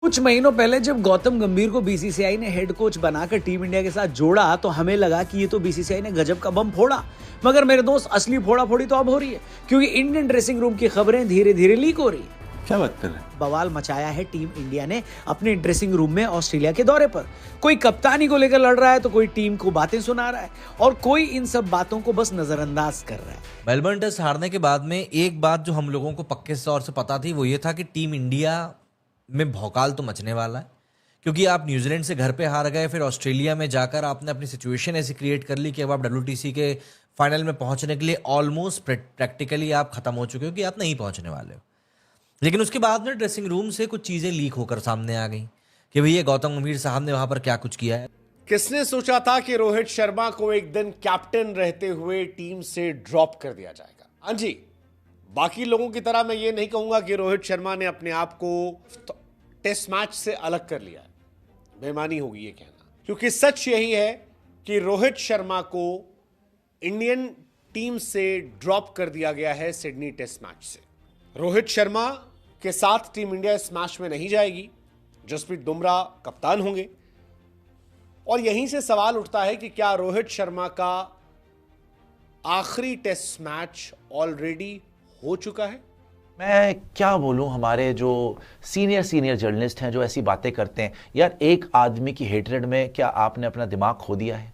कुछ महीनों पहले जब गौतम गंभीर को बीसीसीआई ने हेड कोच बनाकर टीम इंडिया के साथ जोड़ा तो हमें लगा कि ये तो बीसीसीआई ने गजब का बम फोड़ा। मगर मेरे दोस्त, असली फोड़ा फोड़ी तो अब हो रही है, क्योंकि इंडियन ड्रेसिंग रूम की खबरें धीरे धीरे लीक हो रही है। क्या बात कर रहे हैं? बवाल मचाया है टीम इंडिया ने अपने ड्रेसिंग रूम में ऑस्ट्रेलिया के दौरे पर। कोई कप्तानी को लेकर लड़ रहा है तो कोई टीम को बातें सुना रहा है और कोई इन सब बातों को बस नजरअंदाज कर रहा है। मेलबर्न टेस्ट हारने के बाद में एक बात जो हम लोगों को पक्के तौर से पता थी वो ये था कि टीम इंडिया में भौकाल तो मचने वाला है, क्योंकि आप न्यूजीलैंड से घर पे हार गए, फिर ऑस्ट्रेलिया में जाकर आपने अपनी सिचुएशन ऐसी क्रिएट कर ली कि अब आप WTC के फाइनल में पहुंचने के लिए ऑलमोस्ट प्रैक्टिकली आप खत्म हो चुके हो कि आप नहीं पहुंचने वाले हो। लेकिन उसके बाद में ड्रेसिंग रूम से कुछ चीज़ें लीक होकर सामने आ गई कि भैया गौतम गंभीर साहब ने वहां पर क्या कुछ किया है। किसने सोचा था कि रोहित शर्मा को एक दिन कैप्टन रहते हुए टीम से ड्रॉप कर दिया जाएगा। हाँ जी, बाकी लोगों की तरह मैं ये नहीं कहूंगा कि रोहित शर्मा ने अपने आप को टेस्ट मैच से अलग कर लिया है, बेईमानी होगी ये कहना, क्योंकि सच यही है कि रोहित शर्मा को इंडियन टीम से ड्रॉप कर दिया गया है सिडनी टेस्ट मैच से। रोहित शर्मा के साथ टीम इंडिया इस मैच में नहीं जाएगी, जसप्रीत बुमराह कप्तान होंगे। और यहीं से सवाल उठता है कि क्या रोहित शर्मा का आखिरी टेस्ट मैच ऑलरेडी हो चुका है? मैं क्या बोलूं, हमारे जो सीनियर जर्नलिस्ट हैं जो ऐसी बातें करते हैं, यार एक आदमी की हेटरेड में क्या आपने अपना दिमाग खो दिया है?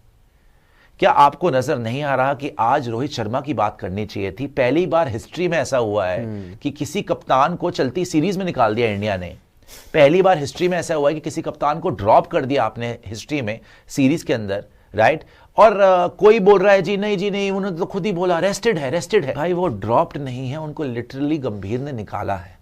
क्या आपको नजर नहीं आ रहा कि आज रोहित शर्मा की बात करनी चाहिए थी? पहली बार हिस्ट्री में ऐसा हुआ है कि किसी कप्तान को चलती सीरीज में निकाल दिया इंडिया ने। पहली बार हिस्ट्री में ऐसा हुआ है कि किसी कप्तान को ड्रॉप कर दिया आपने हिस्ट्री में सीरीज के अंदर, राइट? और कोई बोल रहा है जी नहीं, उन्होंने तो खुद ही बोला रेस्टेड है। भाई वो ड्रॉप्ड नहीं है, उनको लिटरली गंभीर ने निकाला है,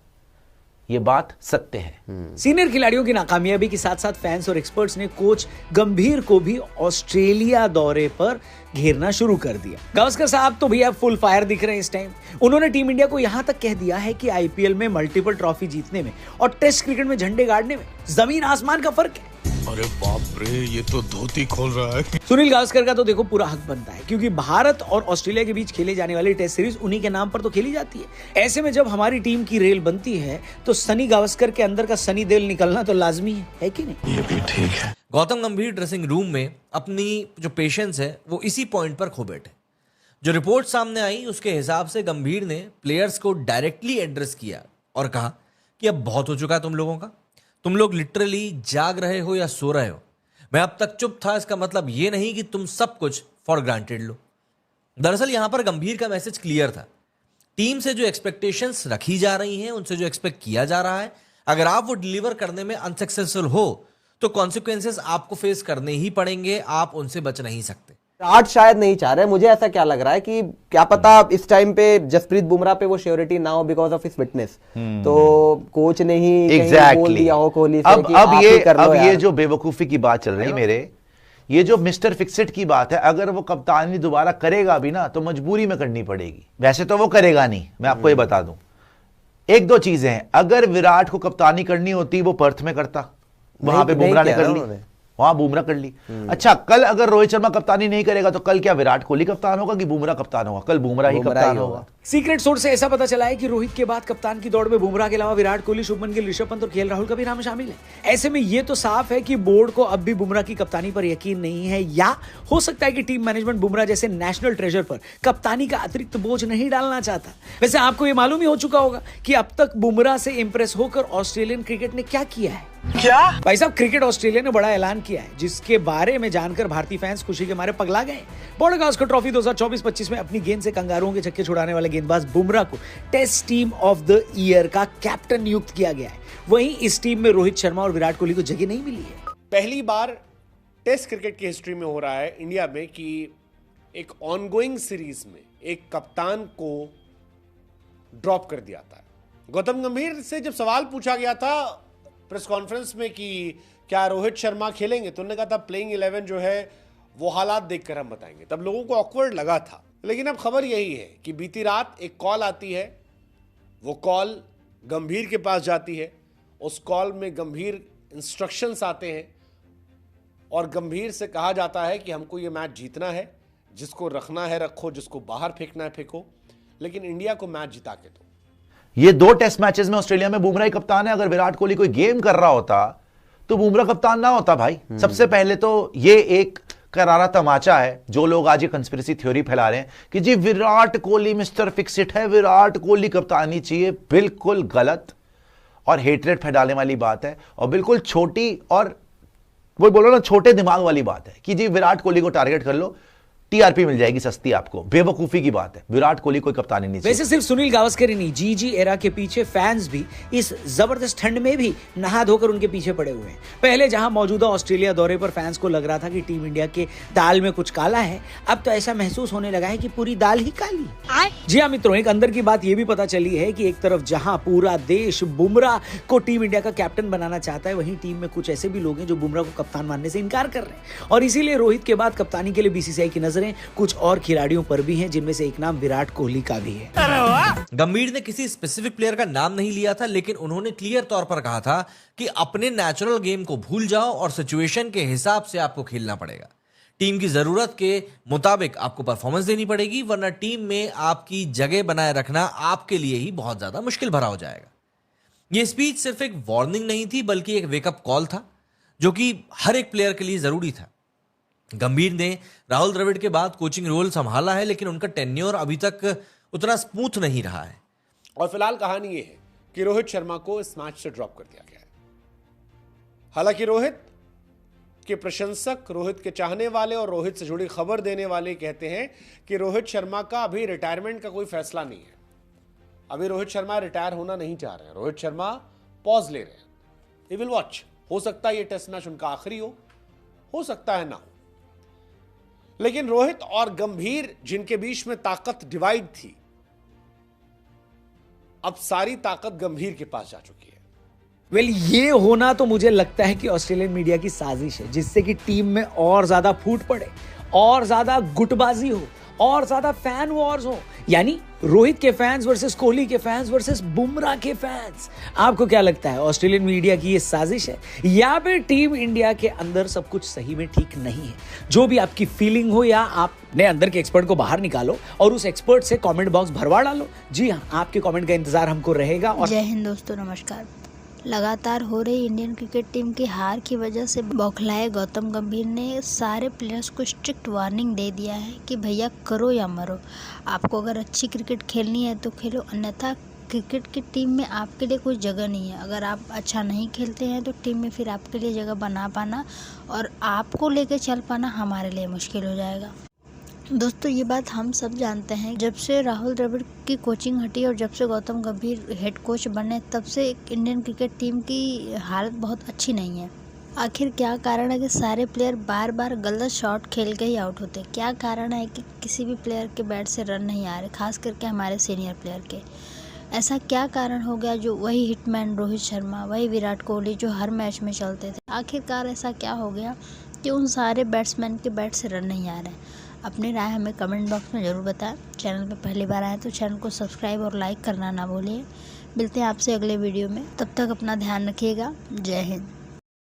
ये बात सत्य है। सीनियर खिलाड़ियों की नाकामयाबी के साथ साथ फैंस और एक्सपर्ट्स ने कोच गंभीर को भी ऑस्ट्रेलिया दौरे पर घेरना शुरू कर दिया। गावस्कर साहब तो भैया फुल फायर दिख रहे हैं इस टाइम। उन्होंने टीम इंडिया को यहां तक कह दिया है कि IPL में मल्टीपल ट्रॉफी जीतने में और टेस्ट क्रिकेट में झंडे गाड़ने में जमीन आसमान का फर्क है। अरे बाप रे, ये तो धोती खोल रहा है। सुनील गावस्कर का तो देखो पूरा हक बनता है, क्योंकि भारत और ऑस्ट्रेलिया के बीच खेले जाने वाली टेस्ट सीरीज उन्हीं के नाम पर तो खेली जाती है। ऐसे में जब हमारी टीम की रेल बनती है तो सनी गावस्कर के अंदर का सनी देओल निकलना तो लाजमी है कि नहीं? ये भी ठीक है। गौतम गंभीर ड्रेसिंग रूम में अपनी जो पेशेंस है वो इसी पॉइंट पर खो बैठे। जो रिपोर्ट सामने आई उसके हिसाब से गंभीर ने प्लेयर्स को डायरेक्टली एड्रेस किया और कहा कि अब बहुत हो चुका है तुम लोगों का, तुम लोग लिटरली जाग रहे हो या सो रहे हो। मैं अब तक चुप था, इसका मतलब ये नहीं कि तुम सब कुछ फॉर ग्रांटेड लो। दरअसल यहां पर गंभीर का मैसेज क्लियर था। टीम से जो एक्सपेक्टेशंस रखी जा रही हैं, उनसे जो एक्सपेक्ट किया जा रहा है, अगर आप वो डिलीवर करने में अनसक्सेसफुल हो तो कॉन्सिक्वेंसेस आपको फेस करने ही पड़ेंगे, आप उनसे बच नहीं सकते। विराट शायद नहीं चाह रहे, मुझे ऐसा क्या लग रहा है कि क्या पता इस टाइम पे जसप्रीत बुमराह पे वो श्योरिटी ना हो बिकॉज ऑफ हिज फिटनेस, तो कोच ने ही कहीं बोल दिया हो कोहली से कि आप ही कर लो। अब ये जो बेवकूफी की बात चल रही है ये जो मिस्टर फिक्सेड की बात है, अगर वो कप्तानी दोबारा करेगा भी ना तो मजबूरी में करनी पड़ेगी। वैसे तो वो करेगा नहीं, मैं आपको ये बता दूं। एक दो चीजें हैं, अगर विराट को कप्तानी करनी होती वो पर्थ में करता, वहां पे बुमराह ने कर ली, वहां बुमराह कर ली। अच्छा, कल अगर रोहित शर्मा कप्तानी नहीं करेगा तो कल क्या विराट कोहली कप्तान होगा कि बुमराह कप्तान होगा? कल बुमराह ही कप्तान होगा। सीक्रेट सोर्स से ऐसा पता चला है कि रोहित के बाद कप्तान की दौड़ में बुमराह के अलावा विराट कोहली, शुभमन गिल, ऋषभ पंत और KL राहुल का भी नाम शामिल है। ऐसे में ये तो साफ है कि बोर्ड को अब भी बुमराह की कप्तानी पर यकीन नहीं है, या हो सकता है कि टीम मैनेजमेंट बुमराह जैसे नेशनल ट्रेजर पर कप्तानी का अतिरिक्त बोझ नहीं डालना चाहता। वैसे आपको ये मालूम ही हो चुका होगा कि अब तक बुमराह से इंप्रेस होकर ऑस्ट्रेलियन क्रिकेट ने क्या किया है। क्या भाई साहब, क्रिकेट ऑस्ट्रेलिया ने बड़ा ऐलान किया है जिसके बारे में जानकर भारतीय फैंस खुशी के मारे पगला गए। बॉर्डर गावस्कर ट्रॉफी 2024-25 में अपनी गेंद से कंगारुओं के छक्के छुड़ाने वाले गेंदबाज बुमराह को test team of the year का कैप्टन नियुक्त किया गया है। वहीं इस टीम में रोहित शर्मा और विराट कोहली को जगह नहीं मिली है। पहली बार टेस्ट क्रिकेट की हिस्ट्री में हो रहा है इंडिया में कि एक ऑनगोइंग सीरीज में एक कप्तान को ड्रॉप कर दिया था। गौतम गंभीर से जब सवाल पूछा गया था प्रेस कॉन्फ्रेंस में कि क्या रोहित शर्मा खेलेंगे, तो उन्होंने कहा था प्लेइंग 11 जो है वो हालात देखकर हम बताएंगे। तब लोगों को ऑकवर्ड लगा था, लेकिन अब खबर यही है कि बीती रात एक कॉल आती है, वो कॉल गंभीर के पास जाती है। उस कॉल में गंभीर इंस्ट्रक्शंस आते हैं और गंभीर से कहा जाता है कि हमको ये मैच जीतना है, जिसको रखना है रखो, जिसको बाहर फेंकना है फेंको, लेकिन इंडिया को मैच जिता के दो। ये 2 टेस्ट मैचेस में ऑस्ट्रेलिया में बुमराह ही कप्तान है। अगर विराट कोहली कोई गेम कर रहा होता तो बुमराह कप्तान ना होता भाई। सबसे पहले तो ये एक करारा तमाचा है जो लोग आज ये कंस्पिरेसी थ्योरी फैला रहे हैं कि ji Virat Kohli mister fix it है, विराट कोहली कप्तानी चाहिए। बिल्कुल गलत और हेटरेट फैलाने वाली बात है और बिल्कुल छोटी और वो बोलो ना छोटे दिमाग वाली बात है कि जी विराट कोहली को टारगेट कर लो, टीआरपी मिल जाएगी सस्ती आपको। बेवकूफी की बात है, विराट कोहली कोई कप्तानी नहीं चाहिए। वैसे सिर्फ सुनील गावस्कर ही नहीं, जीजी एरा के पीछे फैंस भी इस जबरदस्त ठंड में भी नहा धोकर उनके पीछे पड़े हुए हैं। पहले जहां मौजूदा ऑस्ट्रेलिया दौरे पर फैंस को लग रहा था कि टीम इंडिया के दाल में कुछ काला है, अब तो ऐसा महसूस होने लगा है कि पूरी दाल ही काली। जी हाँ मित्रों, एक अंदर की बात यह भी पता चली है कि एक तरफ जहां पूरा देश बुमराह को टीम इंडिया का कैप्टन बनाना चाहता है, वहीं टीम में कुछ ऐसे भी लोग हैं जो बुमराह को कप्तान मानने से इनकार कर रहे हैं। और इसीलिए रोहित के बाद कप्तानी के लिए बीसीसीआई की नजरें कुछ और खिलाड़ियों पर भी हैं, जिनमें से एक नाम विराट कोहली का भी है। गंभीर ने किसी स्पेसिफिक प्लेयर का नाम नहीं लिया था, लेकिन उन्होंने क्लियर तौर पर कहा था कि अपने नेचुरल गेम को भूल जाओ और सिचुएशन के हिसाब से आपको खेलना पड़ेगा। टीम की जरूरत के मुताबिक आपको परफॉर्मेंस देनी पड़ेगी, वरना टीम में आपकी जगह बनाए रखना आपके लिए ही बहुत ज्यादा मुश्किल भरा हो जाएगा। यह स्पीच सिर्फ एक वार्निंग नहीं थी, बल्कि एक वेकअप कॉल था जो कि हर एक प्लेयर के लिए जरूरी था। गंभीर ने राहुल द्रविड़ के बाद कोचिंग रोल संभाला है, लेकिन उनका टेन्योर अभी तक उतना स्मूथ नहीं रहा है। और फिलहाल कहानी यह है कि रोहित शर्मा को इस मैच से ड्रॉप कर दिया गया है। हालांकि रोहित के प्रशंसक, रोहित के चाहने वाले और रोहित से जुड़ी खबर देने वाले कहते हैं कि रोहित शर्मा का अभी रिटायरमेंट का कोई फैसला नहीं है। अभी रोहित शर्मा रिटायर होना नहीं चाह रहे हैं। रोहित शर्मा पॉज ले रहे हैं। He will watch. हो सकता है ये टेस्ट मैच उनका आखिरी हो सकता है ना हो। लेकिन रोहित और गंभीर, जिनके बीच में ताकत डिवाइड थी, अब सारी ताकत गंभीर के पास जा चुकी है। वेल, ये होना तो मुझे लगता है कि ऑस्ट्रेलियन मीडिया की साजिश है, जिससे कि टीम में और ज्यादा फूट पड़े, और ज्यादा गुटबाजी हो, और ज्यादा फैन वॉर्स हो। यानी रोहित के फैंस वर्सेस कोहली के फैंस वर्सेस बुमराह के फैंस। आपको क्या लगता है, ऑस्ट्रेलियन मीडिया की ये साजिश है या फिर टीम इंडिया के अंदर सब कुछ सही में ठीक नहीं है? जो भी आपकी फीलिंग हो, या आपने अंदर के एक्सपर्ट को बाहर निकालो और उस एक्सपर्ट से कमेंट बॉक्स भरवा डालो। जी हाँ, आपके कमेंट का इंतजार हमको रहेगा। और जय हिंद दोस्तों, नमस्कार। लगातार हो रही इंडियन क्रिकेट टीम की हार की वजह से बौखलाए गौतम गंभीर ने सारे प्लेयर्स को स्ट्रिक्ट वार्निंग दे दिया है कि भैया करो या मरो। आपको अगर अच्छी क्रिकेट खेलनी है तो खेलो, अन्यथा क्रिकेट की टीम में आपके लिए कोई जगह नहीं है। अगर आप अच्छा नहीं खेलते हैं तो टीम में फिर आपके लिए जगह बना पाना और आपको लेके चल पाना हमारे लिए मुश्किल हो जाएगा। दोस्तों, ये बात हम सब जानते हैं। जब से राहुल द्रविड़ की कोचिंग हटी और जब से गौतम गंभीर हेड कोच बने, तब से इंडियन क्रिकेट टीम की हालत बहुत अच्छी नहीं है। आखिर क्या कारण है कि सारे प्लेयर बार बार गलत शॉट खेल के ही आउट होते? क्या कारण है कि किसी भी प्लेयर के बैट से रन नहीं आ रहे, खास करके हमारे सीनियर प्लेयर के? ऐसा क्या कारण हो गया जो वही हिटमैन रोहित शर्मा, वही विराट कोहली जो हर मैच में चलते थे, आखिरकार ऐसा क्या हो गया कि उन सारे बैट्समैन के बैट से रन नहीं आ रहे? अपनी राय हमें कमेंट बॉक्स में ज़रूर बताएं। चैनल पर पहली बार आए तो चैनल को सब्सक्राइब और लाइक करना ना भूलिए। मिलते हैं आपसे अगले वीडियो में, तब तक अपना ध्यान रखिएगा। जय हिंद।